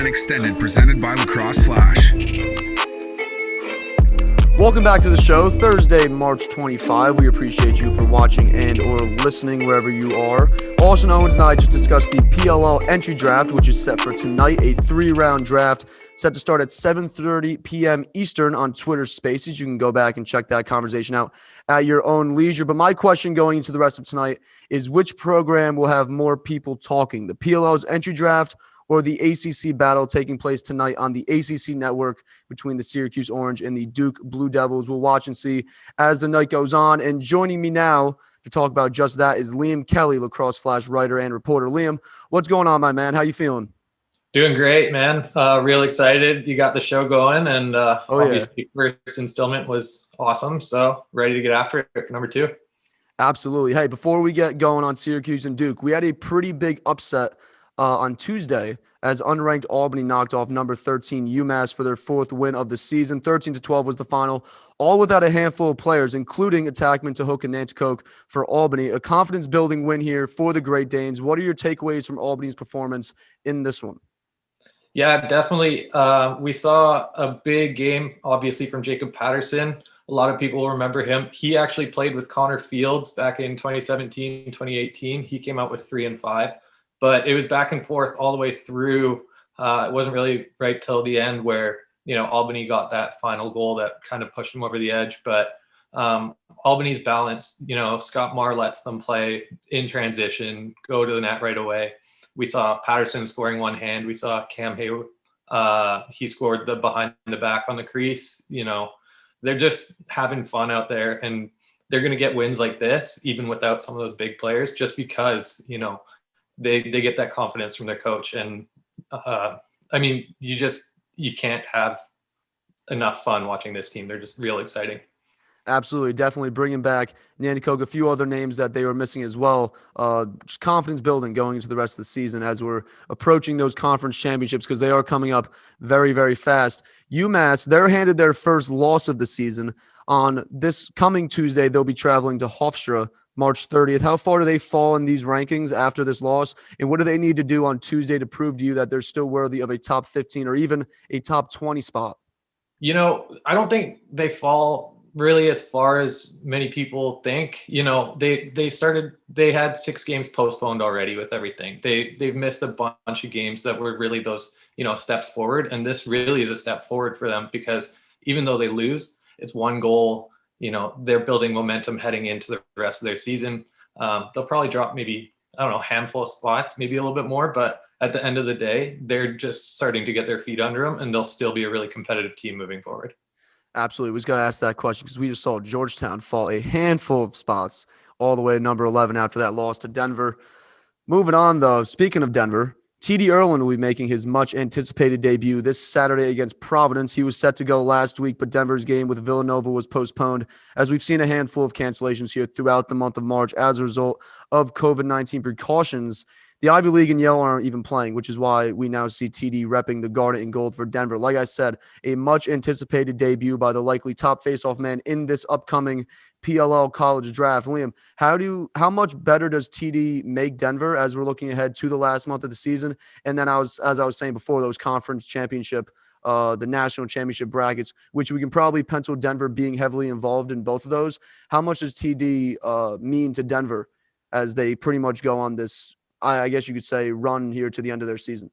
Extended, presented by Lacrosse Flash. Welcome back to the show, Thursday, March 25. We appreciate you for watching and or listening wherever you are. Austin Owens and I just discussed the PLL entry draft, which is set for tonight, a 3-round draft set to start at 7:30 p.m. Eastern on Twitter Spaces. You can go back and check that conversation out at your own leisure. But my question going into the rest of tonight is, which program will have more people talking, the PLL's entry draft or the ACC battle taking place tonight on the ACC network between the Syracuse Orange and the Duke Blue Devils? We'll watch and see as the night goes on. And joining me now to talk about just that is Liam Kelly, Lacrosse Flash writer and reporter. Liam, what's going on, my man? How you feeling? Doing great, man. Real excited. You got the show going, and obviously first installment was awesome. So ready to get after it for number 2. Absolutely. Hey, before we get going on Syracuse and Duke, we had a pretty big upset on Tuesday as unranked Albany knocked off number 13 UMass for their 4th win of the season. 13-12 was the final, all without a handful of players, including attackman Tehoka Nanticoke for Albany. A confidence-building win here for the Great Danes. What are your takeaways from Albany's performance in this one? Yeah, definitely. We saw a big game, obviously, from Jacob Patterson. A lot of people will remember him. He actually played with Connor Fields back in 2017, 2018. He came out with 3 and 5. But it was back and forth all the way through. It wasn't really right till the end where, Albany got that final goal that kind of pushed them over the edge. But Albany's balanced. Scott Marr lets them play in transition, go to the net right away. We saw Patterson scoring one hand. We saw Cam Haywood. He scored the behind the back on the crease. They're just having fun out there, and they're going to get wins like this, even without some of those big players, just because, they get that confidence from their coach. And you can't have enough fun watching this team. They're just real exciting. Absolutely. Definitely bringing back Nanticoke, a few other names that they were missing as well. Just confidence building going into the rest of the season as we're approaching those conference championships, because they are coming up very, very fast. UMass, they're handed their first loss of the season. On this coming Tuesday, they'll be traveling to Hofstra March 30th. How far do they fall in these rankings after this loss? And what do they need to do on Tuesday to prove to you that they're still worthy of a top 15 or even a top 20 spot? I don't think they fall really as far as many people think. They had 6 games postponed already with everything. They've missed a bunch of games that were really those, steps forward. And this really is a step forward for them, because even though they lose, it's one goal. They're building momentum heading into the rest of their season. They'll probably drop maybe, a handful of spots, maybe a little bit more, but at the end of the day, they're just starting to get their feet under them, and they'll still be a really competitive team moving forward. Absolutely. We just got to ask that question because we just saw Georgetown fall a handful of spots all the way to number 11 after that loss to Denver. Moving on, though, speaking of Denver, TD Erlin will be making his much-anticipated debut this Saturday against Providence. He was set to go last week, but Denver's game with Villanova was postponed, as we've seen a handful of cancellations here throughout the month of March as a result of COVID-19 precautions. The Ivy League and Yale aren't even playing, which is why we now see TD repping the garnet and gold for Denver. Like I said, a much-anticipated debut by the likely top faceoff man in this upcoming PLL college draft. Liam, how much better does TD make Denver as we're looking ahead to the last month of the season? And then as I was saying before, those conference championship, the national championship brackets, which we can probably pencil Denver being heavily involved in both of those. How much does TD mean to Denver as they pretty much go on this, I guess you could say, run here to the end of their season?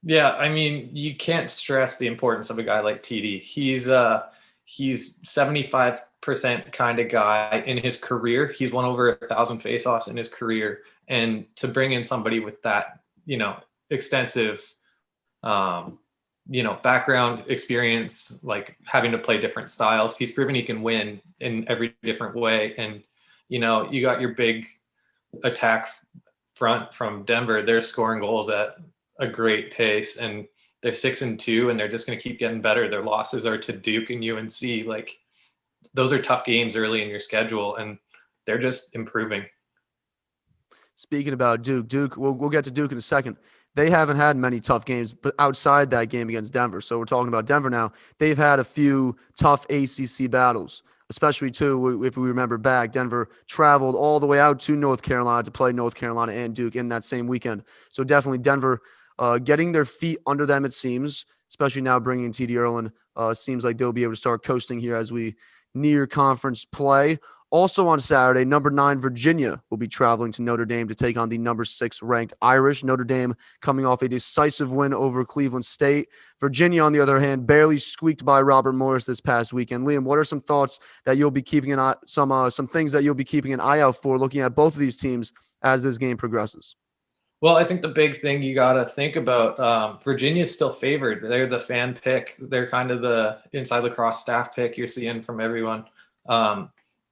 Yeah, you can't stress the importance of a guy like TD. He's 75% kind of guy in his career. He's won over 1,000 faceoffs in his career. And to bring in somebody with that, extensive, background experience, like having to play different styles, he's proven he can win in every different way. And, you got your big attack front from Denver. They're scoring goals at a great pace, and they're 6-2, and they're just going to keep getting better. Their losses are to Duke and UNC. Like, those are tough games early in your schedule, and they're just improving. Speaking about Duke, we'll get to Duke in a second. They haven't had many tough games, but outside that game against Denver. So we're talking about Denver now. They've had a few tough ACC battles, especially too, if we remember back, Denver traveled all the way out to North Carolina to play North Carolina and Duke in that same weekend. So definitely Denver getting their feet under them, it seems, especially now bringing in TD Ierlan. Seems like they'll be able to start coasting here as we near conference play. Also on Saturday, number 9 Virginia will be traveling to Notre Dame to take on the number 6 ranked Irish. Notre Dame coming off a decisive win over Cleveland State. Virginia, on the other hand, barely squeaked by Robert Morris this past weekend. Liam, what are some thoughts that you'll be keeping an eye, some things that you'll be keeping an eye out for looking at both of these teams as this game progresses? Well, I think the big thing you got to think about, Virginia's still favored. They're the fan pick. They're kind of the Inside Lacrosse staff pick you're seeing from everyone.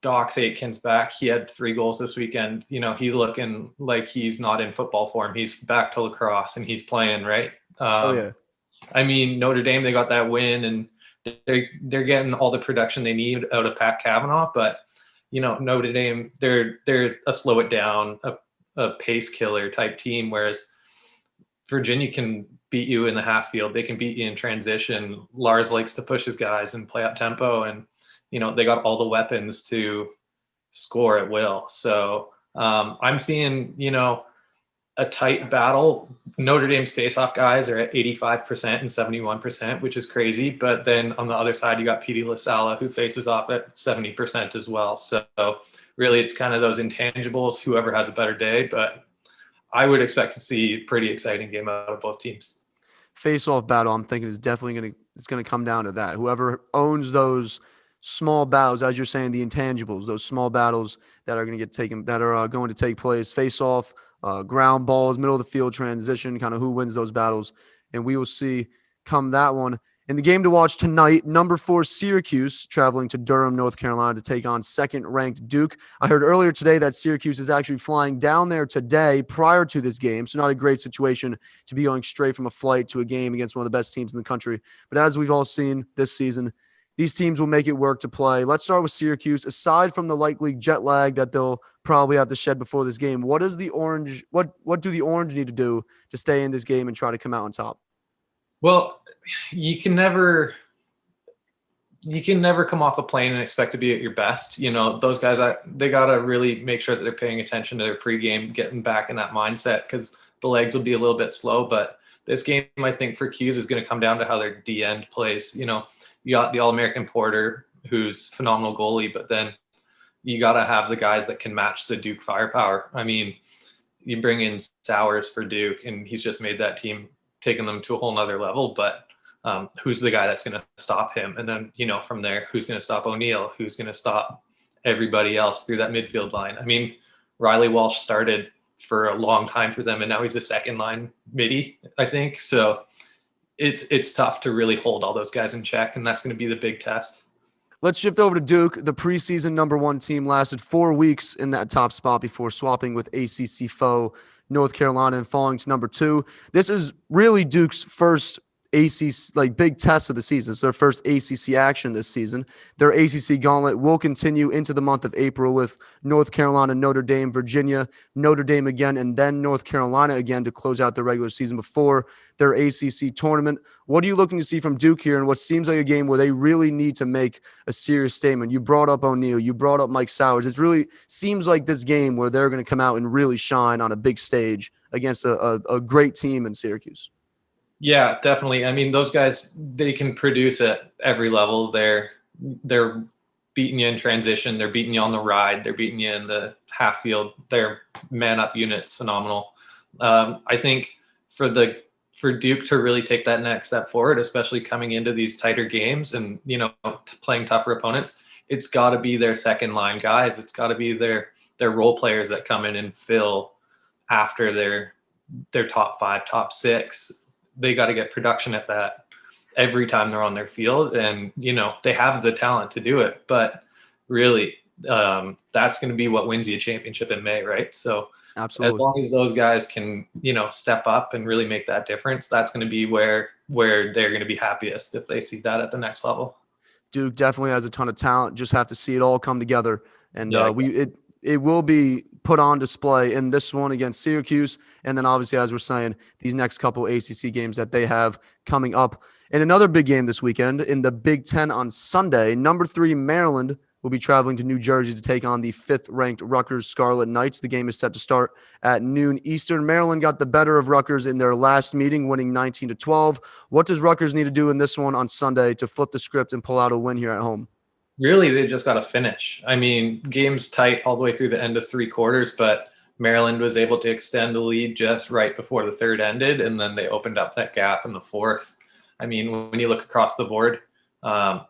Dox Aitken's back. He had 3 goals this weekend. He's looking like he's not in football form. He's back to lacrosse and he's playing, right? Yeah. I mean, Notre Dame, they got that win and they're getting all the production they need out of Pat Cavanaugh. But, Notre Dame, they're a slow it down, a pace killer type team, whereas Virginia can beat you in the half field. They can beat you in transition. Lars likes to push his guys and play up tempo, and they got all the weapons to score at will. So I'm seeing a tight battle. Notre Dame's faceoff guys are at 85% and 71%, which is crazy. But then on the other side, you got Petey LaSala, who faces off at 70% as well. So really, it's kind of those intangibles, whoever has a better day. But I would expect to see a pretty exciting game out of both teams. Face-off battle, I'm thinking, is definitely going to come down to that. Whoever owns those small battles, as you're saying, the intangibles, those small battles that are going to get taken, that are going to take place, face-off, ground balls, middle of the field transition, kind of who wins those battles. And we will see come that one. In the game to watch tonight, number 4 Syracuse traveling to Durham, North Carolina to take on second-ranked Duke. I heard earlier today that Syracuse is actually flying down there today prior to this game, so not a great situation to be going straight from a flight to a game against one of the best teams in the country. But as we've all seen this season, these teams will make it work to play. Let's start with Syracuse. Aside from the likely jet lag that they'll probably have to shed before this game, what do the Orange need to do to stay in this game and try to come out on top? Well, you can never come off a plane and expect to be at your best. Those guys, they got to really make sure that they're paying attention to their pregame, getting back in that mindset, because the legs will be a little bit slow. But this game, I think, for Q's is going to come down to how their D-end plays. You got the All-American Porter, who's phenomenal goalie, but then you got to have the guys that can match the Duke firepower. I mean, you bring in Sowers for Duke, and he's just made that team, taking them to a whole nother level. But who's the guy that's going to stop him? And then, from there, who's going to stop O'Neal? Who's going to stop everybody else through that midfield line? I mean, Riley Walsh started for a long time for them, and now he's a second line midi, I think. So it's tough to really hold all those guys in check, and that's going to be the big test. Let's shift over to Duke. The preseason number 1 team lasted 4 weeks in that top spot before swapping with ACC foe North Carolina and falling to number 2. This is really Duke's first ACC, big test of the season. It's their first ACC action this season. Their ACC gauntlet will continue into the month of April with North Carolina, Notre Dame, Virginia, Notre Dame again, and then North Carolina again to close out the regular season before their ACC tournament. What are you looking to see from Duke here in what seems like a game where they really need to make a serious statement? You brought up O'Neal. You brought up Mike Sowers. It really seems like this game where they're going to come out and really shine on a big stage against a great team in Syracuse. Yeah, definitely. I mean, those guys, they can produce at every level. They're beating you in transition. They're beating you on the ride. They're beating you in the half field. Their man-up unit's phenomenal. I think for Duke to really take that next step forward, especially coming into these tighter games and, playing tougher opponents, it's got to be their second line guys. It's got to be their role players that come in and fill after their top 5, top 6. They got to get production at that every time they're on their field. And, they have the talent to do it, but really that's going to be what wins you a championship in May. Right. So absolutely, as long as those guys can, step up and really make that difference, that's going to be where they're going to be happiest if they see that at the next level. Duke definitely has a ton of talent. Just have to see it all come together. And it will be put on display in this one against Syracuse. And then obviously, as we're saying, these next couple ACC games that they have coming up. And another big game this weekend in the Big Ten on Sunday, number 3 Maryland will be traveling to New Jersey to take on the 5th-ranked Rutgers Scarlet Knights. The game is set to start at noon Eastern. Maryland got the better of Rutgers in their last meeting, winning 19-12. What does Rutgers need to do in this one on Sunday to flip the script and pull out a win here at home? Really, they just got to finish. I mean, game's tight all the way through the end of 3 quarters, but Maryland was able to extend the lead just right before the third ended, and then they opened up that gap in the fourth. I mean, when you look across the board,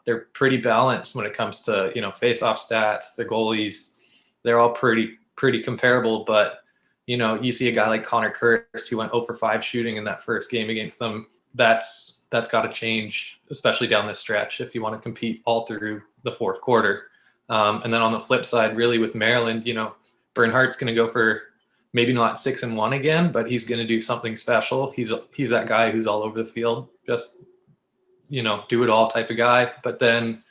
they're pretty balanced when it comes to, face-off stats, the goalies. They're all pretty comparable, but, you see a guy like Connor Kurtz who went 0 for 5 shooting in that first game against them. That's got to change, especially down the stretch, if you want to compete all through the fourth quarter. And then on the flip side, really with Maryland, Bernhardt's going to go for maybe not 6-1 again, but he's going to do something special. He's that guy who's all over the field, just, do it all type of guy. But then,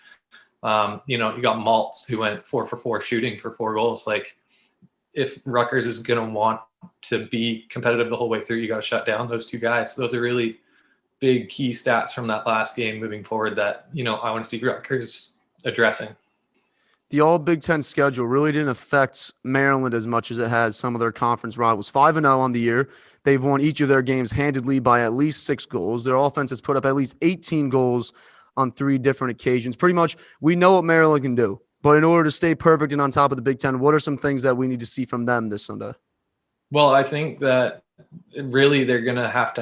you got Maltz who went 4 for 4 shooting for 4 goals. Like, if Rutgers is going to want to be competitive the whole way through, you got to shut down those 2 guys. So those are really big key stats from that last game moving forward that, I want to see Rutgers addressing. The all Big Ten schedule really didn't affect Maryland as much as it has some of their conference rivals. 5-0 on the year. They've won each of their games handedly by at least 6 goals. Their offense has put up at least 18 goals on 3 different occasions. Pretty much, we know what Maryland can do. But in order to stay perfect and on top of the Big Ten, what are some things that we need to see from them this Sunday? Well, I think that really they're going to have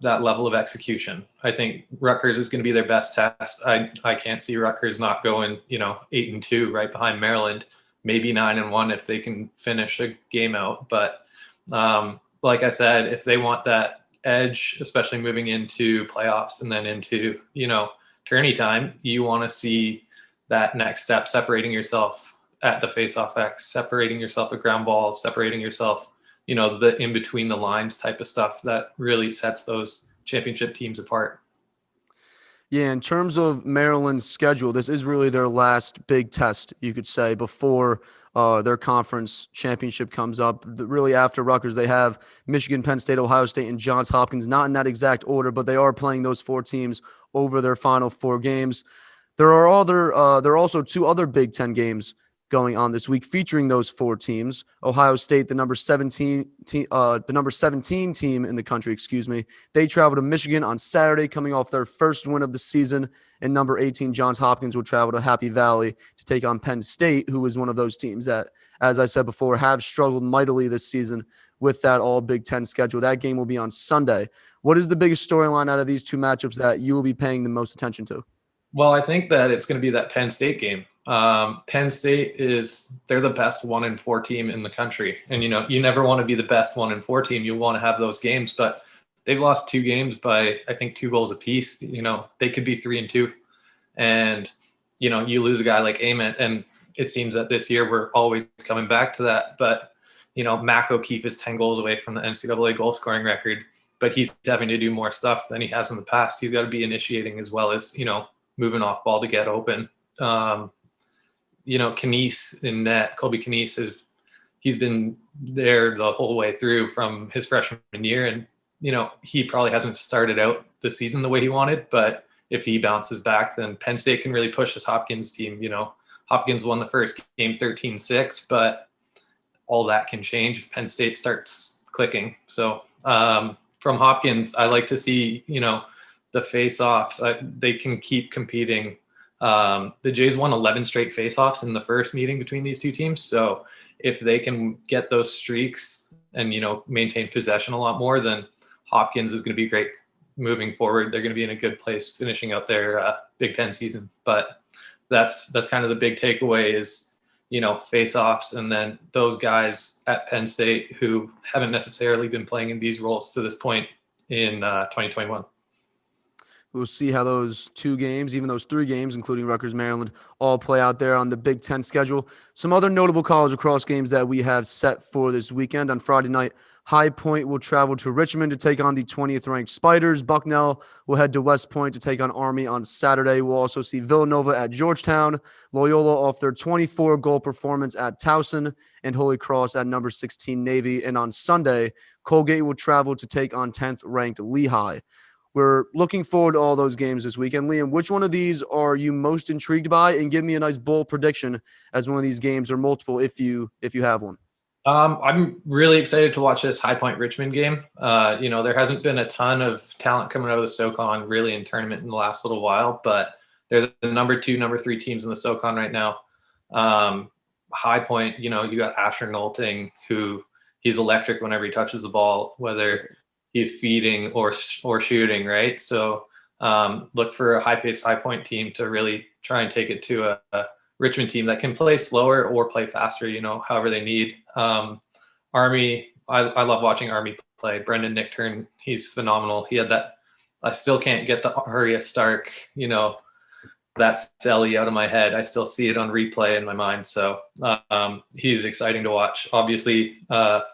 that level of execution. I think Rutgers is going to be their best test. I can't see Rutgers not going, 8-2 right behind Maryland, maybe 9-1 if they can finish a game out. But like I said, if they want that edge, especially moving into playoffs and then into, tourney time, you want to see that next step, separating yourself at the face-off X, separating yourself at ground balls, separating yourself, the in between the lines type of stuff that really sets those championship teams apart. Yeah, in terms of Maryland's schedule, this is really their last big test, you could say, before their conference championship comes up. Really, after Rutgers, they have Michigan, Penn State, Ohio State, and Johns Hopkins. Not in that exact order, but they are playing those 4 teams over their final 4 games. There are also 2 other Big Ten games going on this week featuring those 4 teams. Ohio State, the number 17 team in the country, they travel to Michigan on Saturday, coming off their first win of the season. And number 18, Johns Hopkins, will travel to Happy Valley to take on Penn State, who is one of those teams that, as I said before, have struggled mightily this season with that all Big Ten schedule. That game will be on Sunday. What is the biggest storyline out of these 2 matchups that you will be paying the most attention to? Well, I think that it's going to be that Penn State game. Penn State they're the best 1-4 team in the country. And, you never want to be the best 1-4 team. You want to have those games, but they've lost 2 games by, I think, 2 goals apiece. They could be 3-2. And, you lose a guy like Ament. And it seems that this year we're always coming back to that. But, Mac O'Keefe is 10 goals away from the NCAA goal scoring record, but he's having to do more stuff than he has in the past. He's got to be initiating as well as, moving off ball to get open. Knies in net, Kobe Knies he's been there the whole way through from his freshman year. And, he probably hasn't started out the season the way he wanted, but if he bounces back, then Penn State can really push this Hopkins team. Hopkins won the first game 13-6, but all that can change if Penn State starts clicking. So from Hopkins, I like to see, the face-offs. They can keep competing. The Jays won 11 straight face-offs in the first meeting between these 2 teams. So if they can get those streaks and, maintain possession a lot more, then Hopkins is going to be great moving forward. They're going to be in a good place finishing out their Big Ten season. But that's kind of the big takeaway is, face-offs, and then those guys at Penn State who haven't necessarily been playing in these roles to this point in 2021. We'll see how those 2 games, even those 3 games, including Rutgers, Maryland, all play out there on the Big Ten schedule. Some other notable college lacrosse games that we have set for this weekend. On Friday night, High Point will travel to Richmond to take on the 20th-ranked Spiders. Bucknell will head to West Point to take on Army on Saturday. We'll also see Villanova at Georgetown, Loyola off their 24-goal performance at Towson, and Holy Cross at number 16 Navy. And on Sunday, Colgate will travel to take on 10th-ranked Lehigh. we're looking forward to all those games this weekend. Liam, which one of these are you most intrigued by? And give me a nice bold prediction as one of these games, or multiple if you have one. I'm really excited to watch this High Point Richmond game. There hasn't been a ton of talent coming out of the SoCon really in tournament in the last little while, but they're the number 2, number 3 teams in the SoCon right now. High Point, you got Asher Nolting, who he's electric whenever he touches the ball, whether he's feeding or shooting, right? So look for a high-paced High Point team to really try and take it to a Richmond team that can play slower or play faster, however they need. Army, I love watching Army play. Brendan Nickturn, he's phenomenal. He had that. I still can't get the Arya Stark, that Selly out of my head. I still see it on replay in my mind. So he's exciting to watch. Obviously,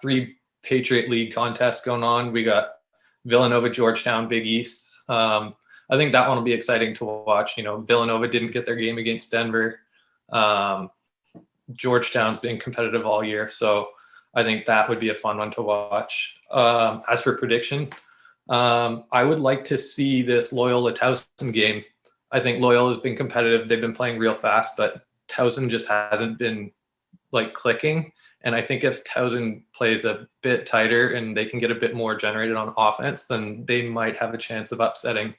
3 Patriot League contests going on. We got Villanova, Georgetown, Big East. I think that one will be exciting to watch. Villanova didn't get their game against Denver. Georgetown's been competitive all year, so I think that would be a fun one to watch. As for prediction, I would like to see this Loyola Towson game. I think Loyola's been competitive. They've been playing real fast, but Towson just hasn't been clicking. And I think if Towson plays a bit tighter and they can get a bit more generated on offense, then they might have a chance of upsetting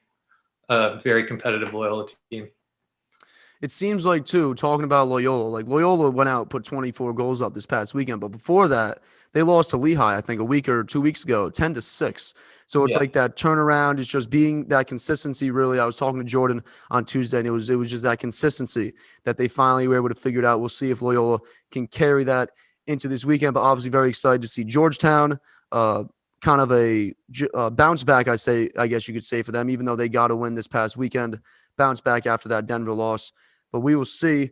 a very competitive Loyola team. It seems like, too, talking about Loyola, Loyola went out, put 24 goals up this past weekend, but before that, they lost to Lehigh, I think, a week or 2 weeks ago, 10-6. So it's like that turnaround. It's just being that consistency, really. I was talking to Jordan on Tuesday, and it was just that consistency that they finally were able to figure it out. We'll see if Loyola can carry that into this weekend, but obviously very excited to see Georgetown, kind of a bounce back, I guess you could say, for them, even though they got to win this past weekend, bounce back after that Denver loss. But we will see.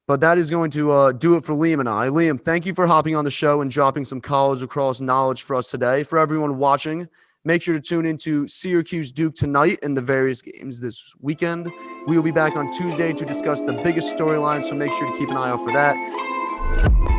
But that is going to do it for Liam and I. Liam, thank you for hopping on the show and dropping some college lacrosse knowledge for us today. For everyone watching, make sure to tune into Syracuse Duke tonight and the various games this weekend. We will be back on Tuesday to discuss the biggest storylines, so make sure to keep an eye out for that.